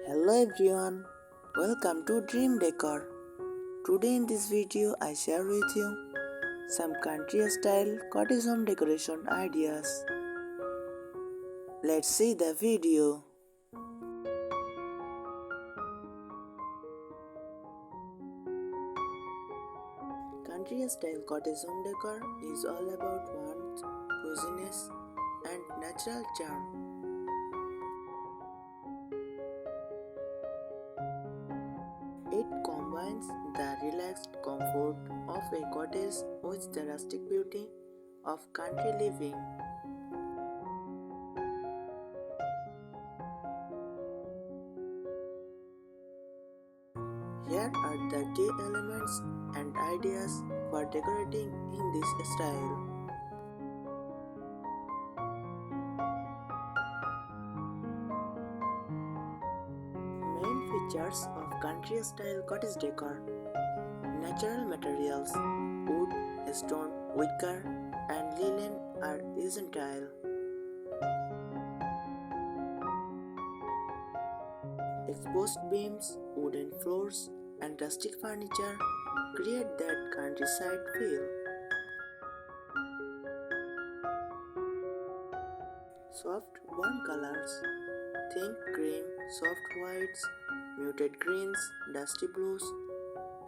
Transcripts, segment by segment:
Hello everyone, welcome to Dream Decor. Today in this video I share with you some country style cottage home decoration ideas. Let's see the video. Country style cottage home decor is all about warmth, coziness and natural charm. It combines the relaxed comfort of a cottage with the rustic beauty of country living. Here are the key elements and ideas for decorating in this style. Main features of country style cottage decor: natural materials, wood, stone, wicker, and linen are essential. Exposed beams, wooden floors, and rustic furniture create that countryside feel. Soft warm colors: think cream, soft whites, muted greens, dusty blues,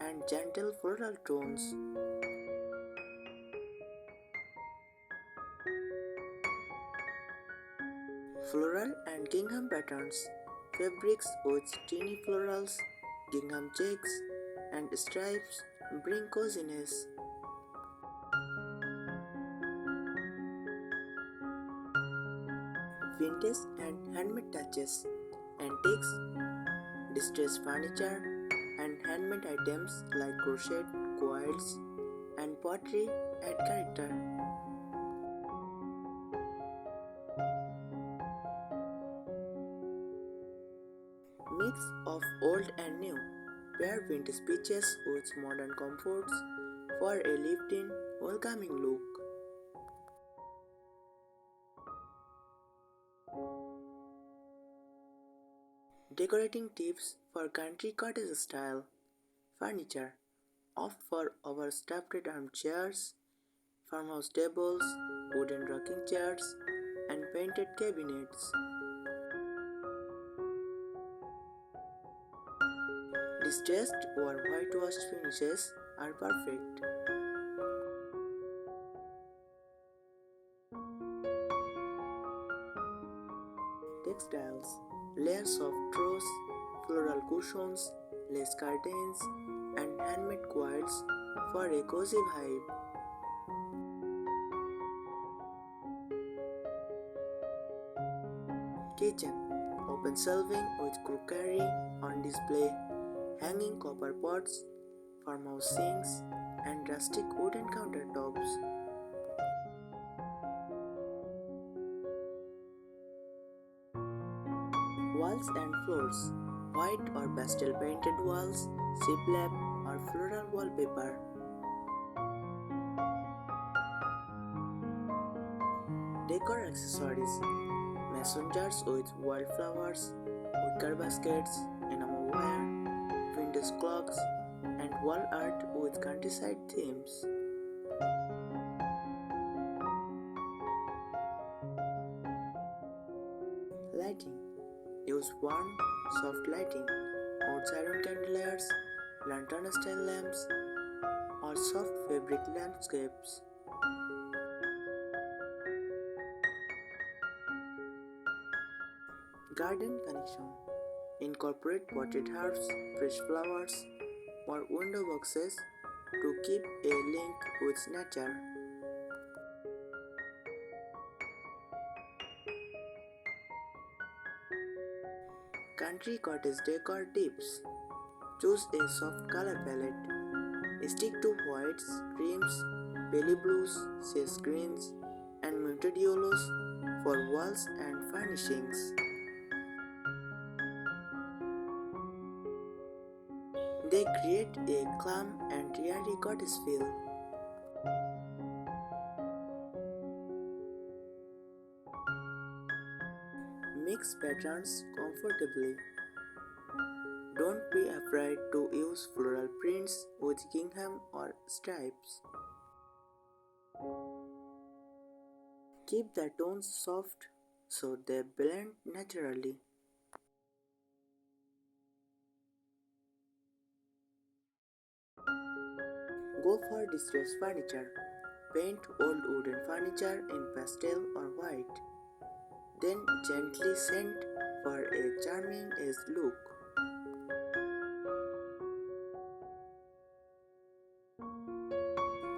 and gentle floral tones. Floral and gingham patterns: fabrics with teeny florals, gingham checks, and stripes bring coziness. Vintage and handmade touches: antiques, distressed furniture, and handmade items like crochet, quilts, and pottery add character. Mix of old and new. Pair vintage pieces with modern comforts for a lived-in, welcoming look. Decorating tips for country cottage style furniture: opt for overstuffed armchairs, farmhouse tables, wooden rocking chairs, and painted cabinets. Distressed or whitewashed finishes are perfect. Textiles: layers of straws, floral cushions, lace curtains, and handmade quilts for a cozy vibe. Kitchen: open shelving with crockery on display, hanging copper pots, farmhouse sinks, and rustic wooden countertops. Walls and floors: white or pastel painted walls, shiplap, or floral wallpaper. Decor accessories: mason jars with wildflowers, wicker baskets, enamel wire, vintage clocks, and wall art with countryside themes. Lighting: use warm, soft lighting, outside on candeliers, lantern-style lamps, or soft fabric landscapes. Garden connection: incorporate potted herbs, fresh flowers, or window boxes to keep a link with nature. Country cottage decor tips: choose a soft color palette. Stick to whites, creams, belly blues, sage greens, and muted yellows for walls and furnishings. They create a calm and airy cottage feel. Mix patterns comfortably. Don't be afraid to use floral prints with gingham or stripes. Keep the tones soft so they blend naturally. Go for distressed furniture. Paint old wooden furniture in pastel or white. Then gently sand for a charming edge look.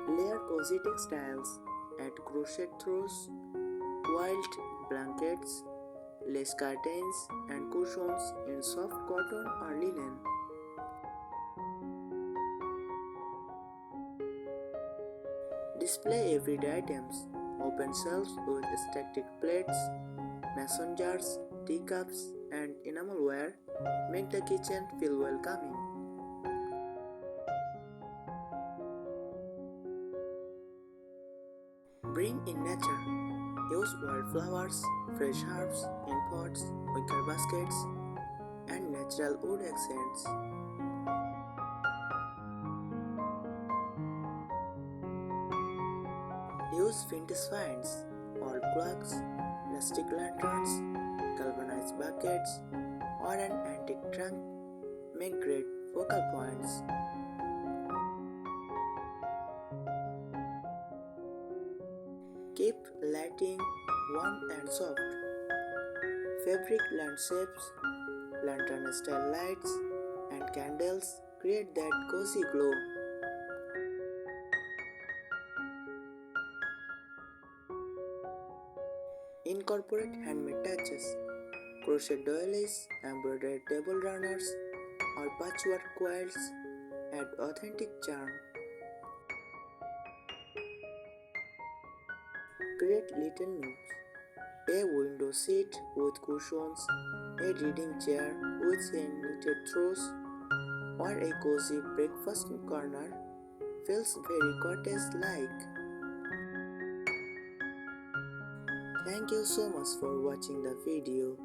Layer cozy textiles. Add crochet throws, quilted blankets, lace curtains, and cushions in soft cotton or linen. Display everyday items. Open shelves with static plates, mason jars, teacups, and enamelware make the kitchen feel welcoming. Bring in nature. Use wildflowers, fresh herbs in pots, wicker baskets, and natural wood accents. Use vintage finds, old clocks, rustic lanterns, galvanized buckets, or an antique trunk make great focal points. Keep lighting warm and soft. Fabric landscapes, lantern style lights, and candles create that cozy glow. Incorporate handmade touches, crochet doilies, embroidered table runners, or patchwork quilts add authentic charm. Create little nooks, a window seat with cushions, a reading chair with a knitted throws, or a cozy breakfast corner feels very cottage-like. Thank you so much for watching the video.